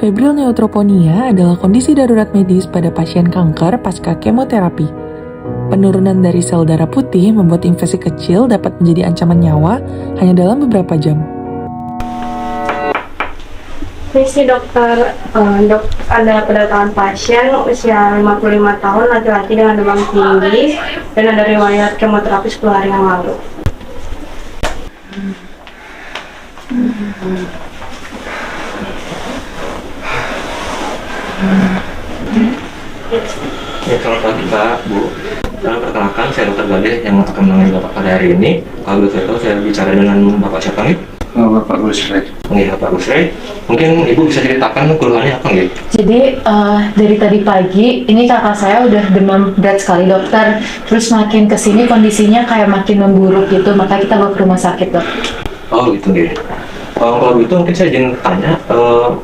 Febrile neutroponia adalah kondisi darurat medis pada pasien kanker pasca kemoterapi. Penurunan dari sel darah putih membuat infeksi kecil dapat menjadi ancaman nyawa hanya dalam beberapa jam. Misi dokter, ada kedatangan pasien usia 55 tahun laki-laki dengan demam tinggi dan ada riwayat kemoterapi 10 hari yang lalu. Ya, selamat pagi Pak, Bu. Perkenalkan, saya Dr. Gadeh yang akan menangani Bapak pada hari ini. Kalau saya tahu, saya bicara dengan Bapak siapa nih? Bapak Gusrey. Iya, Pak Gusrey. Mungkin Ibu bisa ceritakan keluhannya apa nggih? Jadi dari tadi pagi ini kakak saya udah demam berat sekali dokter. Terus makin kesini kondisinya kayak makin memburuk gitu, maka kita bawa ke rumah sakit dok. Oh gitu nggih. Kalau gitu mungkin saya izin tanya,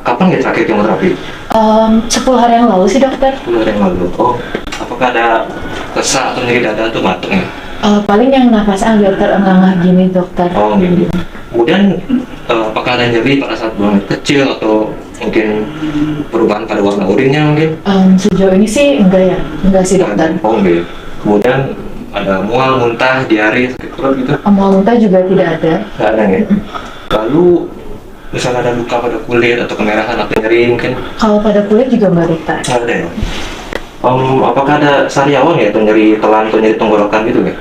kapan nggih terakhir kemoterapi? 10 hari yang lalu sih dokter. 10 hari yang lalu. Oh, apakah ada sesak atau nyeri dada atau batuk nih? Paling yang nafasnya agak terengah-engah gini dokter. Oh gitu. Kemudian apakah ada nyeri pada saat buang air kecil atau mungkin perubahan pada warna urinnya mungkin? Sejauh ini sih enggak sih dokter. Oh enggak. Kemudian ada mual, muntah, diare, sakit perut gitu? Mual muntah juga tidak ada. Nggak ada ya? Lalu misalnya ada luka pada kulit atau kemerahan atau nyeri mungkin? Kalau pada kulit juga enggak dokter. Nggak ada ya? Apakah ada sariawan ya atau nyeri telan atau nyeri tenggorokan gitu ya?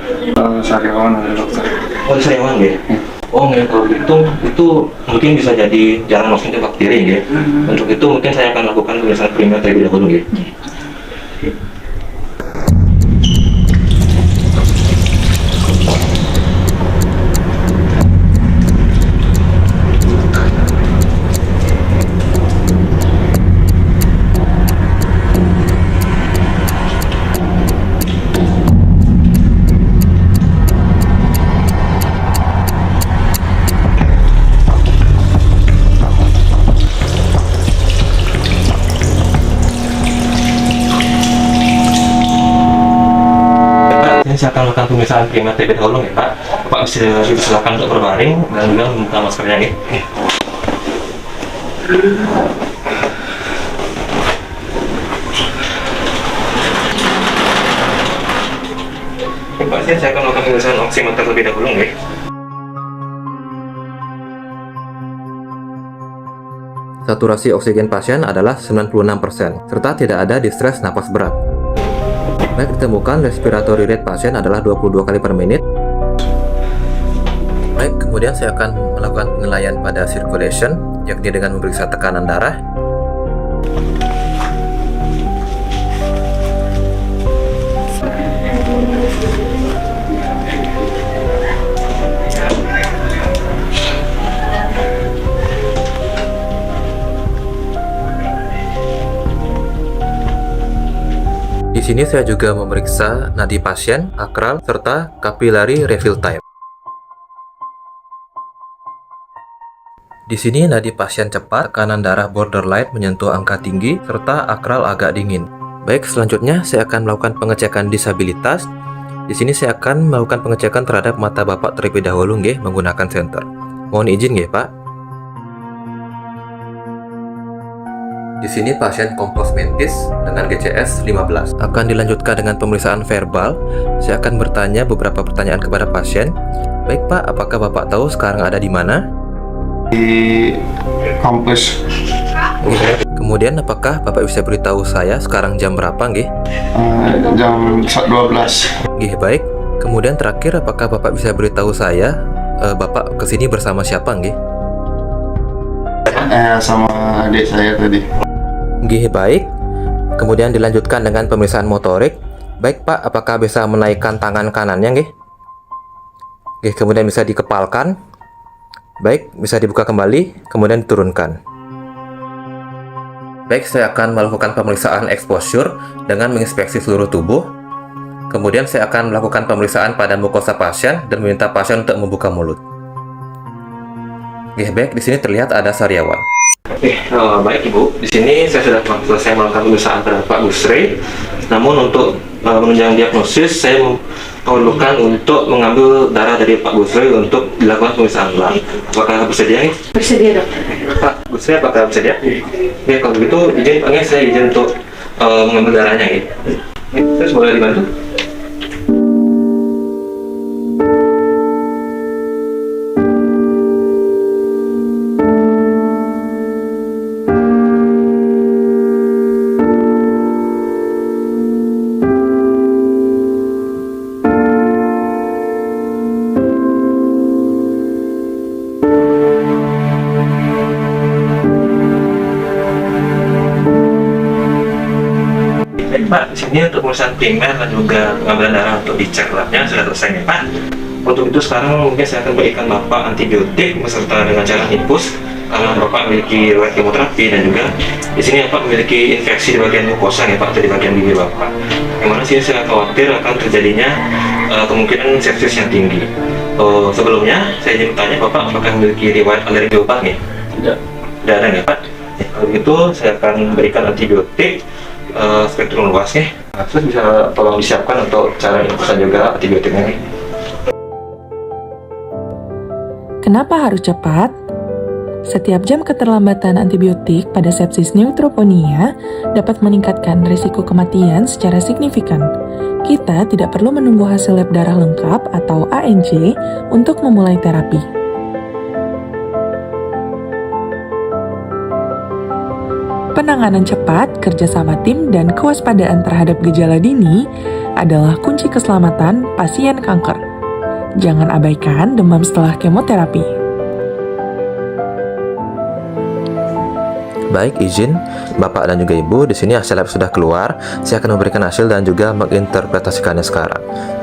Sariawan ada dokter. Oh sariawan ya? Oh nggak, kalau gitu itu mungkin bisa jadi jalan masuknya bakteri ya. Untuk itu mungkin saya akan lakukan pemeriksaan primer terlebih dahulu ya. Saya akan melakukan pemeriksaan primer terlebih dahulu ya Pak. Bapak bisa silakan untuk berbaring dan juga membuka maskernya ya. Pak, saya akan melakukan pemeriksaan oximeter terlebih dahulu ya. Saturasi oksigen pasien adalah 96%, serta tidak ada distress napas berat. Baik, ditemukan respiratory rate pasien adalah 22 kali per menit. Baik, kemudian saya akan melakukan penilaian pada circulation, yakni dengan memeriksa tekanan darah. Di sini saya juga memeriksa nadi pasien, akral, serta capillary refill time. Di sini nadi pasien cepat, tekanan darah borderline menyentuh angka tinggi, serta akral agak dingin. Baik, selanjutnya saya akan melakukan pengecekan disabilitas. Di sini saya akan melakukan pengecekan terhadap mata Bapak terlebih dahulu nggih menggunakan senter. Mohon izin nggih Pak. Di sini pasien kompos mentis dengan GCS 15. Akan dilanjutkan dengan pemeriksaan verbal. Saya akan bertanya beberapa pertanyaan kepada pasien. Baik Pak, apakah Bapak tahu sekarang ada di mana? Di kampus. Kemudian apakah Bapak bisa beritahu saya sekarang jam berapa nggih? Jam 12. Nggih, baik. Kemudian terakhir apakah Bapak bisa beritahu saya Bapak kesini bersama siapa nggih? Sama adik saya tadi. Nggih, baik. Kemudian dilanjutkan dengan pemeriksaan motorik. Baik Pak, apakah bisa menaikkan tangan kanannya nggih? Nggih, kemudian bisa dikepalkan. Baik, bisa dibuka kembali, kemudian diturunkan. Baik, saya akan melakukan pemeriksaan exposure dengan menginspeksi seluruh tubuh. Kemudian saya akan melakukan pemeriksaan pada mukosa pasien dan meminta pasien untuk membuka mulut. Nggih, baik, di sini terlihat ada sariawan. Oke, baik Ibu. Di sini saya sudah selesai melakukan pemeriksaan terhadap Pak Busri. Namun untuk menunjang diagnosis, saya memerlukan untuk mengambil darah dari Pak Busri untuk dilakukan pemeriksaan lab. Apakah bersedia nih? Bersedia dokter. Pak Busri, apakah bersedia? Oke, kalau begitu izin Pak, saya izin untuk mengambil darahnya ya. Terus boleh dibantu? Pak, di sini untuk pemeriksaan primer dan juga pengambilan darah untuk dicek labnya sudah selesai nih Pak. Untuk itu sekarang mungkin saya akan berikan Bapak antibiotik beserta dengan cara infus karena Bapak memiliki riwayat kemoterapi dan juga di sini Bapak memiliki infeksi di bagian mukosa ya Pak, atau di bagian bibir Bapak. Yang mana sih saya khawatir akan terjadinya kemungkinan sepsis yang tinggi. Sebelumnya saya ingin bertanya Bapak apakah memiliki riwayat alergi obat nih? Tidak ada ya Pak. Ya, kalau begitu saya akan berikan antibiotik spektrum luas nih. Terus bisa tolong disiapkan untuk cara infusan juga antibiotiknya nih. Kenapa harus cepat? Setiap jam keterlambatan antibiotik pada sepsis neutropenia dapat meningkatkan risiko kematian secara signifikan. Kita tidak perlu menunggu hasil lab darah lengkap atau ANC untuk memulai terapi. Penanganan cepat, kerjasama tim, dan kewaspadaan terhadap gejala dini adalah kunci keselamatan pasien kanker. Jangan abaikan demam setelah kemoterapi. Baik, izin Bapak dan juga Ibu, di sini hasil lab sudah keluar. Saya akan memberikan hasil dan juga menginterpretasikannya sekarang.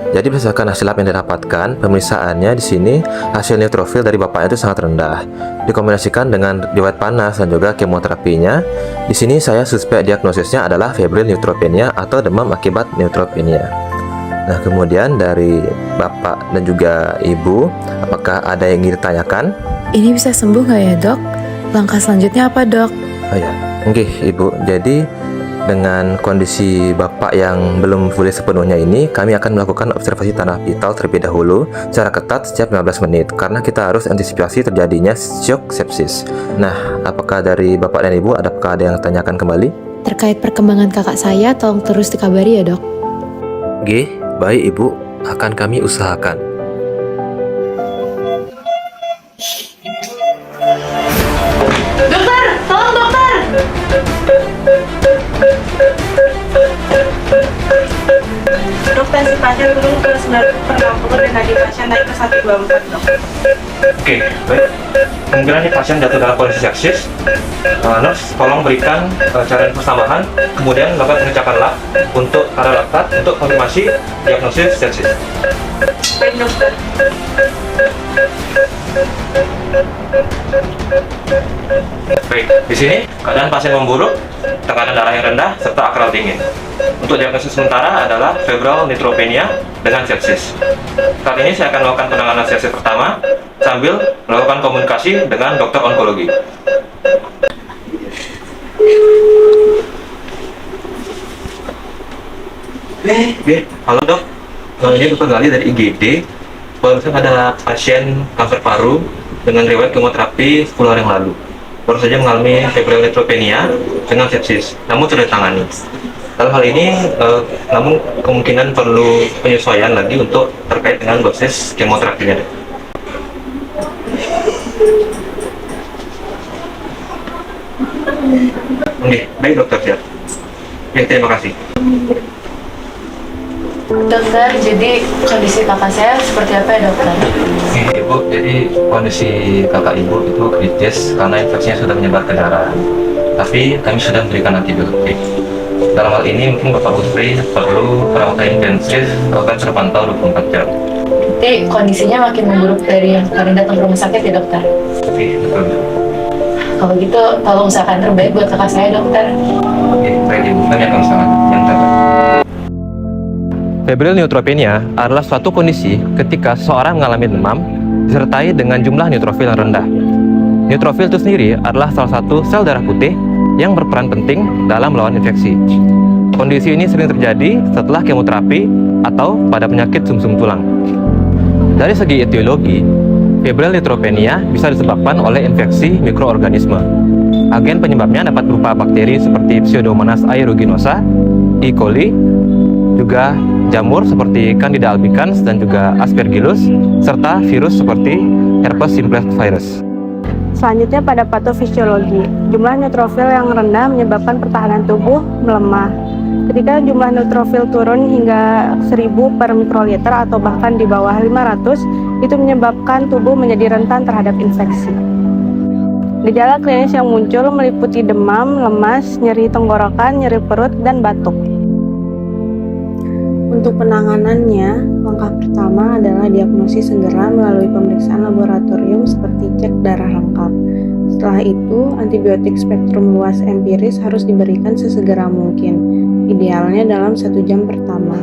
Jadi berdasarkan hasil lab yang didapatkan, pemeriksaannya di sini hasil neutrofil dari Bapak itu sangat rendah. Dikombinasikan dengan riwayat panas dan juga kemoterapinya. Di sini saya suspek diagnosisnya adalah febrile neutropenia atau demam akibat neutropenia. Nah, kemudian dari Bapak dan juga Ibu, apakah ada yang ingin ditanyakan? Ini bisa sembuh nggak ya dok? Langkah selanjutnya apa dok? Oh ya, oke Ibu. Jadi dengan kondisi Bapak yang belum pulih sepenuhnya ini, kami akan melakukan observasi tanah vital terlebih dahulu secara ketat setiap 15 menit karena kita harus antisipasi terjadinya shock sepsis. Nah, apakah dari Bapak dan Ibu ada yang tanyakan kembali? Terkait perkembangan kakak saya, tolong terus dikabari ya dok. Oke, baik Ibu, akan kami usahakan. Dokter, tolong dokter. Dokter, si pasien turun ke 90 dan tadi pasien naik ke 124 dok. Oke, baik. Kemungkinan ini pasien jatuh dalam kondisi sepsis. Nurse, tolong berikan cara infus tambahan, kemudian lakukan pengecekan lab untuk kadar laktat untuk konfirmasi diagnosis sepsis. Baik dokter. Baik, di sini keadaan pasien memburuk, tekanan darah yang rendah, serta akral dingin. Untuk diagnosis sementara adalah febrile neutropenia dengan sepsis. Saat ini saya akan melakukan penanganan sepsis pertama sambil melakukan komunikasi dengan dokter onkologi. Halo dok, ini dokter Gali dari IGD. Barusan ada pasien kanker paru dengan riwayat kemoterapi 10 hari yang lalu. Baru saja mengalami febrile neutropenia dengan sepsis, namun sudah ditangani. Dalam hal ini, namun kemungkinan perlu penyesuaian lagi untuk terkait dengan dosis kemoterapinya. Oke, baik dokter, siap. Ya, terima kasih. Dokter, jadi kondisi kakak saya seperti apa ya dokter? Oke, Ibu, jadi kondisi kakak Ibu itu kritis karena infeksinya sudah menyebar ke darah. Tapi kami sudah memberikan antibiotik. Dalam hal ini mungkin Bapak Busri perlu perawatan intensif akan terpantau 24 jam. Jadi kondisinya makin memburuk dari yang kemarin datang ke rumah sakit ya dokter? Oke, betul. Kalau gitu tolong usahakan terbaik buat kakak saya dokter. Oke, baik Ibu, kami akan usahakan yang terbaik. Febrile neutropenia adalah suatu kondisi ketika seseorang mengalami demam disertai dengan jumlah neutrofil yang rendah. Neutrofil itu sendiri adalah salah satu sel darah putih yang berperan penting dalam melawan infeksi. Kondisi ini sering terjadi setelah kemoterapi atau pada penyakit sumsum tulang. Dari segi etiologi, febrile neutropenia bisa disebabkan oleh infeksi mikroorganisme. Agen penyebabnya dapat berupa bakteri seperti Pseudomonas aeruginosa, E. coli, juga jamur seperti Candida albicans dan juga Aspergillus, serta virus seperti herpes simplex virus. Selanjutnya pada patofisiologi, jumlah neutrofil yang rendah menyebabkan pertahanan tubuh melemah. Ketika jumlah neutrofil turun hingga 1000 per mikroliter atau bahkan di bawah 500, itu menyebabkan tubuh menjadi rentan terhadap infeksi. Gejala klinis yang muncul meliputi demam, lemas, nyeri tenggorokan, nyeri perut, dan batuk. Untuk penanganannya, langkah pertama adalah diagnosis segera melalui pemeriksaan laboratorium seperti cek darah lengkap. Setelah itu, antibiotik spektrum luas empiris harus diberikan sesegera mungkin, idealnya dalam 1 jam pertama.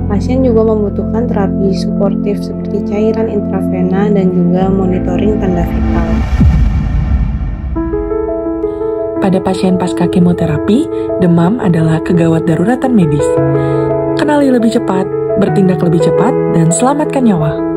Pasien juga membutuhkan terapi suportif seperti cairan intravena dan juga monitoring tanda vital. Pada pasien pasca kemoterapi, demam adalah kegawat daruratan medis. Kenali lebih cepat, bertindak lebih cepat, dan selamatkan nyawa.